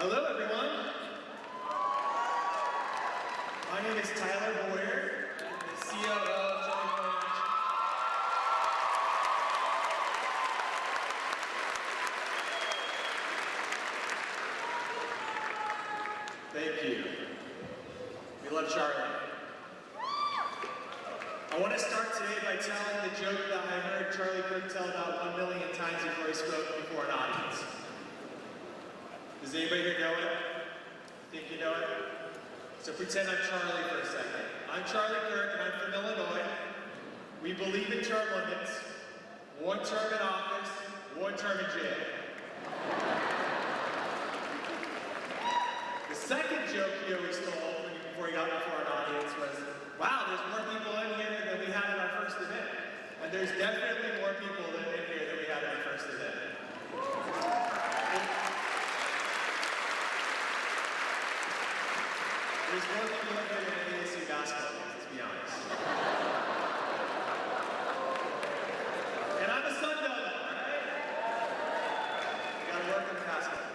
Hello, everyone. My name is Bowyer, the COO of Charlie Kirk. Thank you. We love Charlie. I want to start today by telling the joke that I heard Charlie Kirk tell about 1 million times before he spoke before an audience. Does anybody here know it? Think you know it? So pretend I'm Charlie for a second. I'm Charlie Kirk and I'm from Illinois. We believe in term limits. 1 term in office, 1 term in jail. The second joke he always told before he got before an audience was, wow, there's more people in here than we had at our first event. And there's definitely more people in here than we had at our first event. There's more people in here than ASU basketball games, let's be honest. And I'm a Sun Devil, alright? Gotta work in the basketball.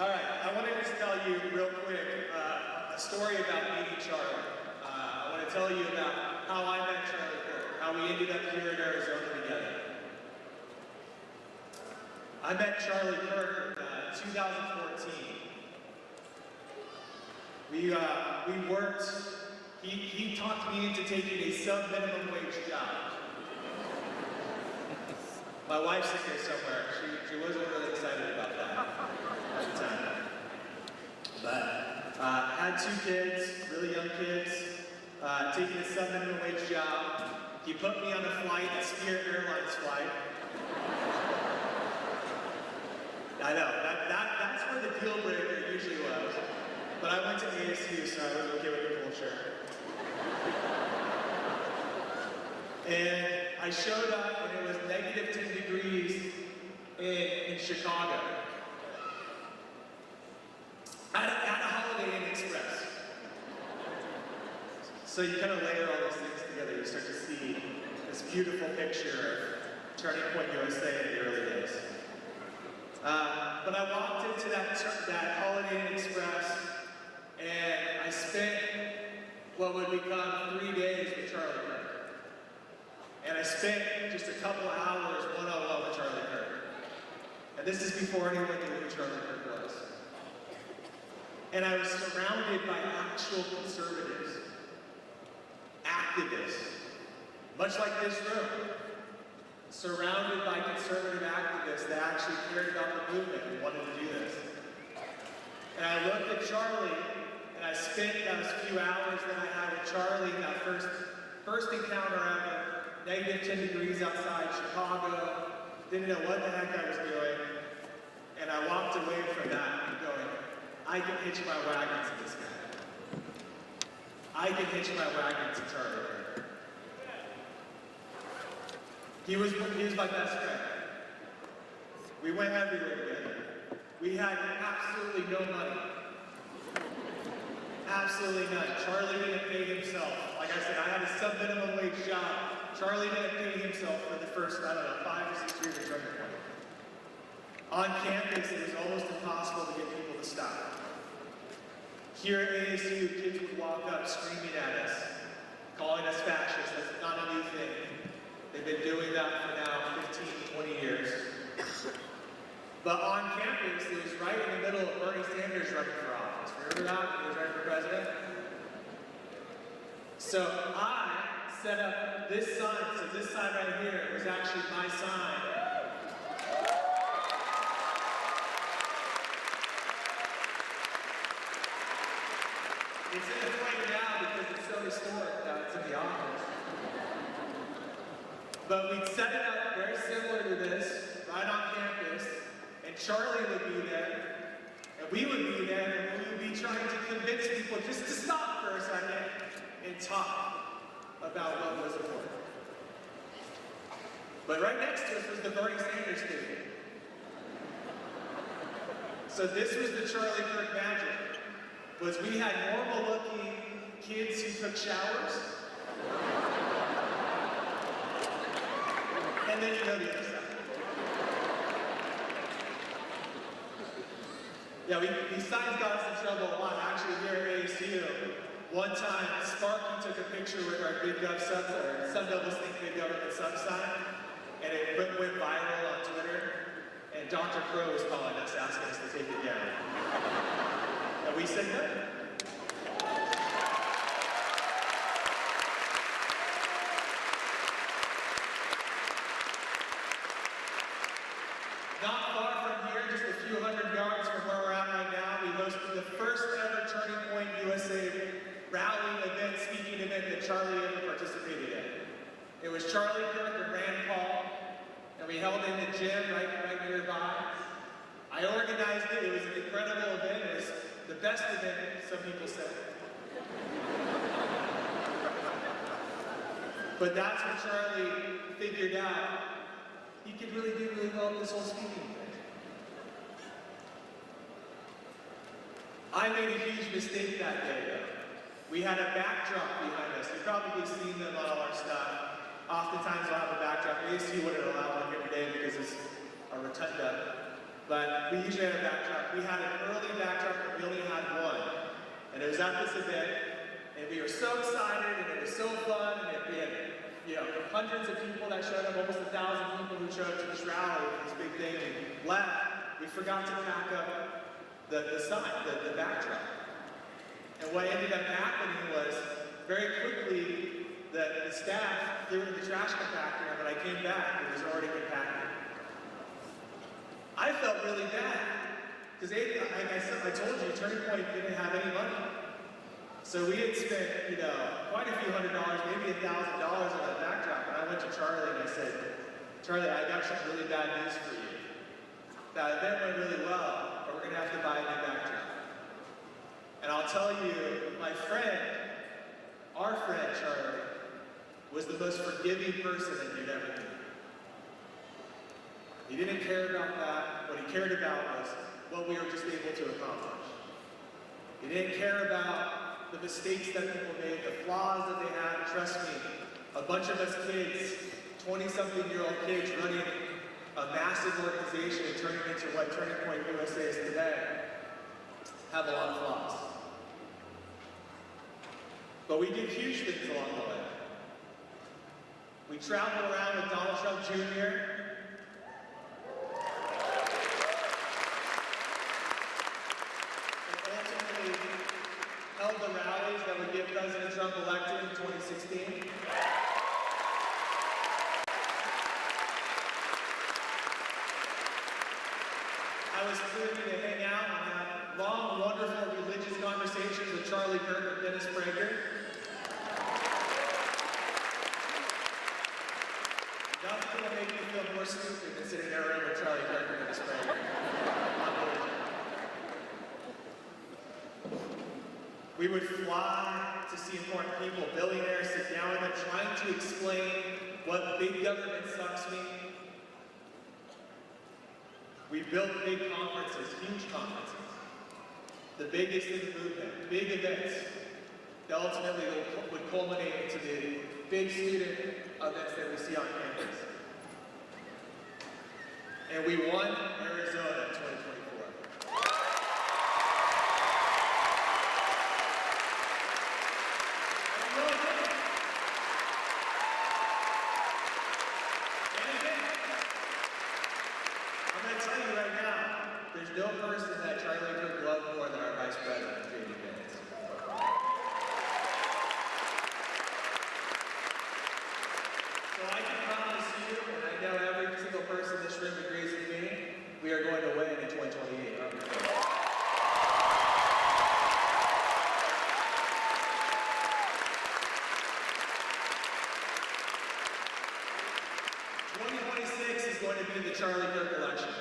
Alright, I want to just tell you real quick a story about meeting Charlie. I want to tell you about how I met Charlie Kirk, how we ended up here in Arizona together. I met Charlie Kirk in 2014. We worked, he talked me into taking a sub-minimum wage job. My wife's in here somewhere. She wasn't really excited about that at the time. But had 2 kids, really young kids, taking a sub-minimum wage job. He put me on a flight, a Spirit Airlines flight. I know, that's where the deal breaker usually was. But I went to ASU, so I was okay with the culture. And I showed up, and it was negative 10 degrees in Chicago. At a Holiday Inn Express. So you kind of layer all those things together, you start to see this beautiful picture of Turning Point USA in the early days. But I walked into that Holiday Inn Express, and I spent what would become 3 days with Charlie Kirk. And I spent just a couple hours one-on-one with Charlie Kirk. And this is before anyone knew who Charlie Kirk was. And I was surrounded by actual conservatives, activists, much like this room, surrounded by conservative activists that actually cared about the movement and wanted to do this. And I looked at Charlie, and I spent those few hours that I had with Charlie in that first encounter ever, negative 10 degrees outside Chicago, didn't know what the heck I was doing, and I walked away from that and going, I can hitch my wagon to this guy. I can hitch my wagon to Charlie Kirk. He was my best friend. We went everywhere together. We had absolutely no money. Absolutely none. Charlie didn't pay himself. Like I said, I had a sub-minimum wage job. Charlie didn't pay himself for the first, 5 or 6 years of Turning Point. On campus, it was almost impossible to get people to stop. Here at ASU, kids would walk up screaming at us, calling us fascists. That's not a new thing. They've been doing that for now 15, 20 years. But on campus, it was right in the middle of Bernie Sanders running for office. Remember that? He was running for president. So I set up this sign. So this sign right here was actually my sign. It's in the frame now because it's so historic that it's in the office. But we'd set it up very similar to this, right on campus. And Charlie would be there, and we would be there, and we would be trying to convince people just to stop for a second and talk about what was important. But right next to us was the Bernie Sanders Stadium. So this was the Charlie Kirk magic, was we had normal-looking kids who took showers, and then you know the other stuff. Yeah, these signs got us in trouble a lot. Actually, here at ASU, one time, Sparky took a picture with our Big Gov sub, or Some Doubles Think Big Government sub sign, and it went viral on Twitter, and Dr. Crow was calling us, asking us to take it down. And we said no. Not far from here, just a few hundred yards from where we're at right now, we hosted the first ever Turning Point USA rally event, speaking event that Charlie ever participated in. It was Charlie Kirk and Rand Paul, and we held it in the gym right nearby. I organized it. It was an incredible event. It was the best event, some people said. But that's when Charlie figured out he could really do really well in this whole speaking thing. I made a huge mistake that day, though. We had a backdrop behind us. You've probably seen them on all our stuff. Oftentimes we'll have a backdrop. ASU wouldn't allow one every day because it's a rotunda. But we usually had a backdrop. We had an early backdrop, but we only had one. And it was at this event, and we were so excited, and it was so fun, and we had hundreds of people that showed up, almost 1,000 people who showed up to this rally, this big thing, and left. We forgot to pack up the sign, the backdrop. And what ended up happening was, very quickly, the staff threw it in the trash compactor, and when I came back, it was already compacted. I felt really bad, because I told you, Turning Point didn't have any money. So we had spent, quite a few $100s, maybe $1,000 on that backdrop, and I went to Charlie and I said, Charlie, I got some really bad news for you. That event went really well, but we're going to have to buy a new backdrop. And I'll tell you, my friend, our friend Charlie, was the most forgiving person that you'd ever meet. He didn't care about that. What he cared about was what we were just able to accomplish. He didn't care about the mistakes that people made, the flaws that they had. Trust me, a bunch of us kids, 20-something-year-old kids running a massive organization and turning into what Turning Point USA is today, have a lot of flaws. But we did huge things along the way. We traveled around with Donald Trump Jr. held the rallies that would get President Trump elected in 2016. I was privileged to hang out and have long, wonderful religious conversations with Charlie Kirk and Dennis Prager. Nothing will make me feel more stupid than sitting there around with Charlie Kirk and Dennis Prager. We would fly to see important people, billionaires, sit down with them, trying to explain what big government sucks mean. We built big conferences, huge conferences. The biggest in the movement, big events that ultimately would culminate into the big student events that we see on campus. And we won Arizona in 2024. No person that Charlie Kirk loved more than our Vice President, J.D. Vance. So I can promise you, and I know every single person in this room agrees with me, we are going to win in 2028. Aren't we? 2026 is going to be the Charlie Kirk election.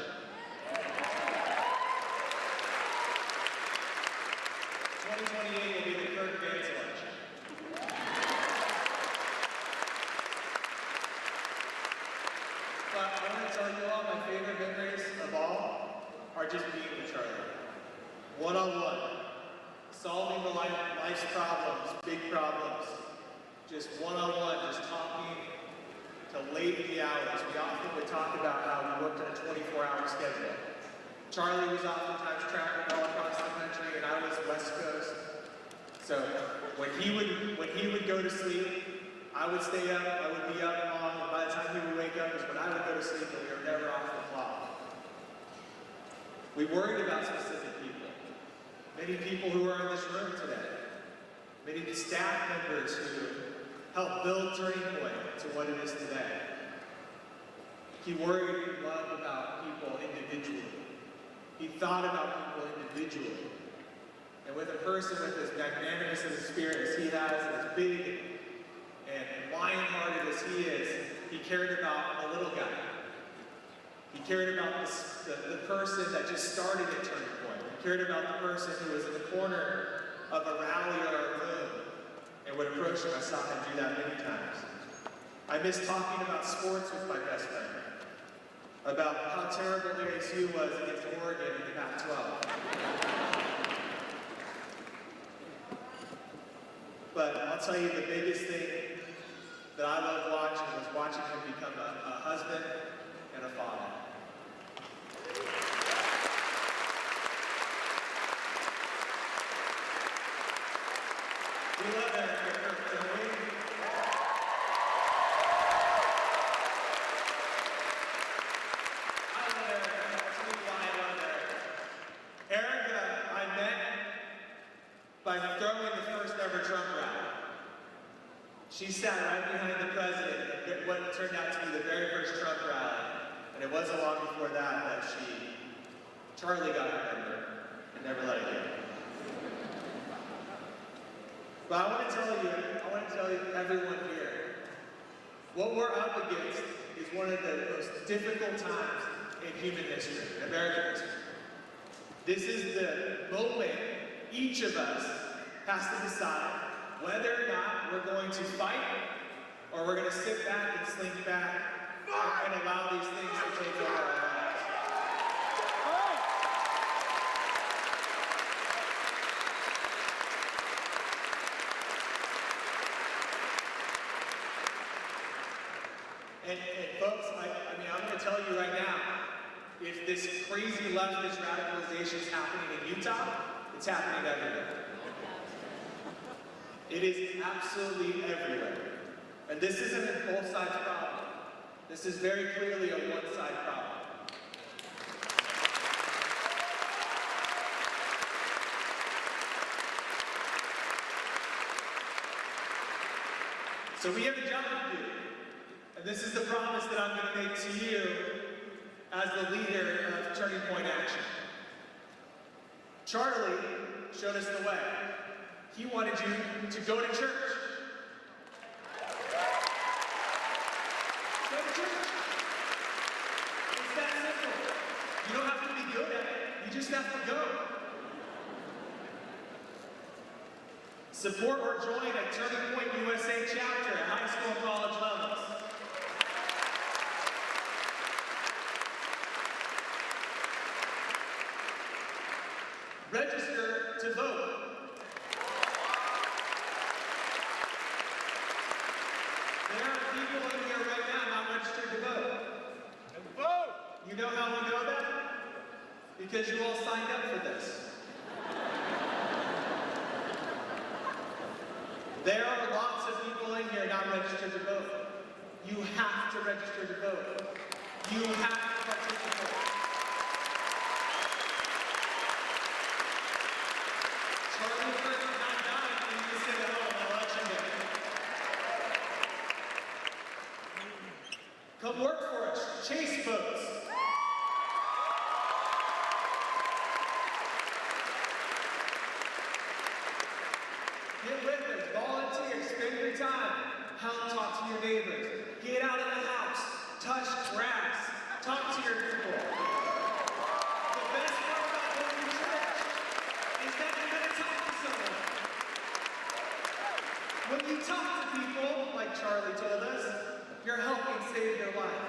2028 will be the Kirk Vance election. But I want to tell you all, my favorite memories of all are just being with Charlie. One-on-one. Solving the life's problems, big problems. Just one-on-one, just talking till late in the hours. We often would talk about how we worked on a 24-hour schedule. Charlie was oftentimes traveling all he would go to sleep, I would stay up, I would be up long, and by the time he would wake up is when I would go to sleep, and we were never off the clock. We worried about specific people. Many people who are in this room today. Many staff members who helped build Turning Point to what it is today. He worried and loved about people individually. He thought about people individually. And with a person with as magnanimous of a spirit as he has, and as big and lion-hearted as he is, he cared about a little guy. He cared about the person that just started at Turning Point. He cared about the person who was in the corner of a rally or a room and would approach him. I saw him do that many times. I miss talking about sports with my best friend, about how terrible ASU was against Oregon in the Pac-12. But I'll tell you, the biggest thing that I loved watching was watching him become a husband and a father. We love Eric Kirk, don't we? I love Eric. I'll tell you why I love Eric. Eric, I met by throwing the first ever Trump rally. She sat right behind the president at what turned out to be the very first Trump rally. And it wasn't long before that Charlie got her number and never let it go. But I want to tell you, everyone here, what we're up against is one of the most difficult times in human history, in American history. This is the moment each of us has to decide whether or not we're going to fight or we're going to sit back and slink back and allow these things to take over our lives. And folks, I'm going to tell you right now, if this crazy leftist radicalization is happening in Utah, it's happening everywhere. It is absolutely everywhere. And this isn't a both sides problem. This is very clearly a one-side problem. So we have a job to do. And this is the promise that I'm going to make to you as the leader of Turning Point Action. Charlie showed us the way. He wanted you to go to church. Go to church. It's that simple. You don't have to be good at it. You just have to go. Support or join a Turning Point USA chapter at high school and college levels. Register to vote. There are people in here right now not registered to vote. Vote! You know how we know that? Because you all signed up for this. There are lots of people in here not registered to vote. You have to register to vote. You have to participate. Charlie Kirk did not die for you to sit at home on election day. Come work for us. Chase votes. Get with us. Volunteer. Spend your time. Help talk to your neighbors. Get out of the house. Touch grass. Talk to your people. The best part about going to church is that you're going to talk to someone. When you talk to people, like Charlie told us, you're helping save their life.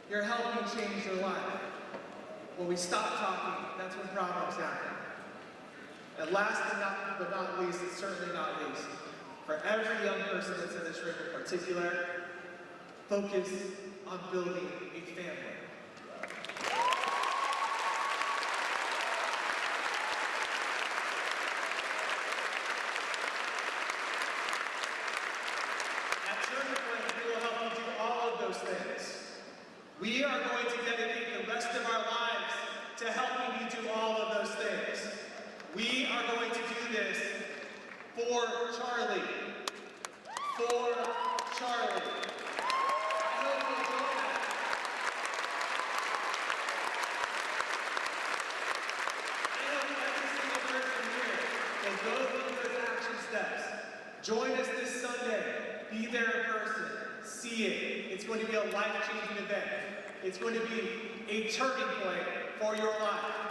You're helping change their life. When we stop talking, that's when problems happen. And last but not least, and certainly not least, for every young person that's in this room in particular, focus on building a family. do all of those things. We are going to do this for Charlie. For Charlie. I hope you'll join us. I hope every single person here will go through those action steps. Join us this Sunday. Be there in person. See it. It's going to be a life-changing event. It's going to be a turning point for your life.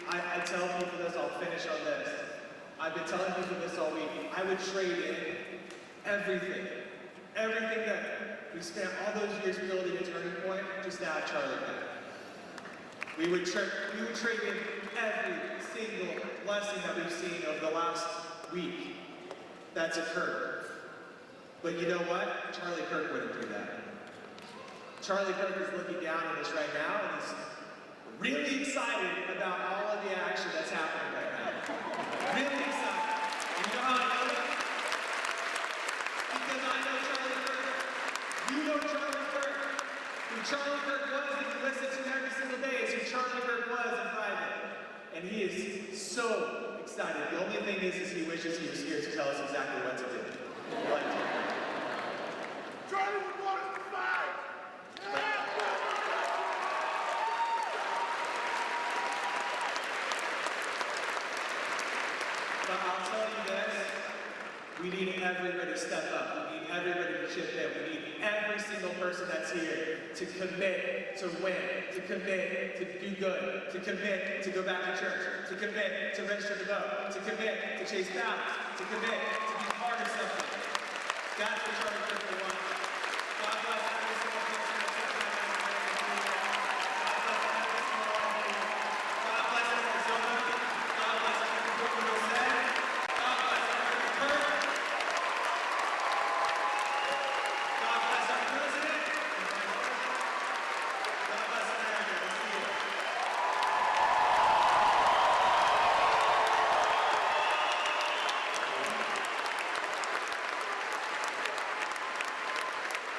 I tell people this, I'll finish on this. I've been telling people this all week. I would trade in everything that we spent all those years building a turning point just to have Charlie back. We would trade in every single blessing that we've seen over the last week that's occurred. But you know what? Charlie Kirk wouldn't do that. Charlie Kirk is looking down on this right now, and he's really excited about all of the action that's happening right now. Really excited. You know how I know that? Because I know Charlie Kirk. You know Charlie Kirk. Who Charlie Kirk was, and you listen to him every single day, is who Charlie Kirk was in private. And he is so excited. The only thing is he wishes he was here to tell us exactly what to do. Charlie would want us to fight! But I'll tell you this, we need everybody to step up. We need everybody to chip in. We need every single person that's here to commit to win, to commit to do good, to commit to go back to church, to commit to register to vote, to commit to chase ballots, to commit to be part of something. That's what Charlie Kirk wants.